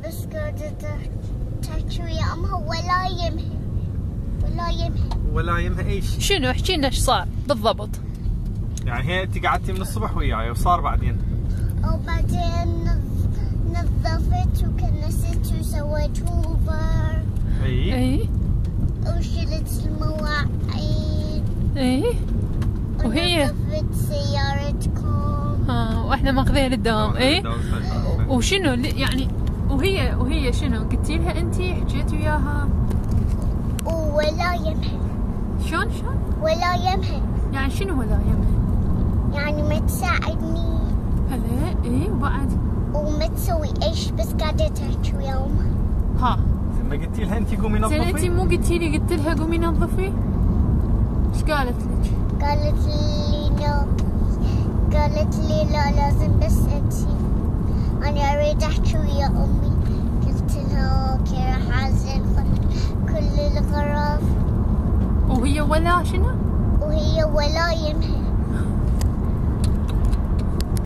بس قاعدة تحكي ويا أمها ولا يمها ولا يمها ايش؟ شنو احكي لنا ايش صار بالضبط؟ يعني هي انت قعدتي من الصبح وياي وصار بعدين؟ وبعدين نظفت وكنست وسويت هوفر. اي وشلت المواعين. وهي ونظفت سيارتكم. واحنا ماخذين الدوام. وشنو يعني وهي شنو قلتي لها انت حكيتي وياها؟ ولا يمها. شلون؟ ولا يمها. يعني شنو ولا يمها؟ يعني ما تساعدني. هلا وبعد؟ وما تسوي ايش بس قاعدة تحكي ويا امها. ما قلتي لها انت قومي نظفي؟ زين انت مو قلتي لي قلت لها قومي نظفي؟ ايش قالت لك؟ قالت لي لا لازم بس انت. انا اريد احكي ويا امي. قلت لها اوكي راح اعزل كل الغرف. وهي ولا شنو؟ وهي ولا يمها.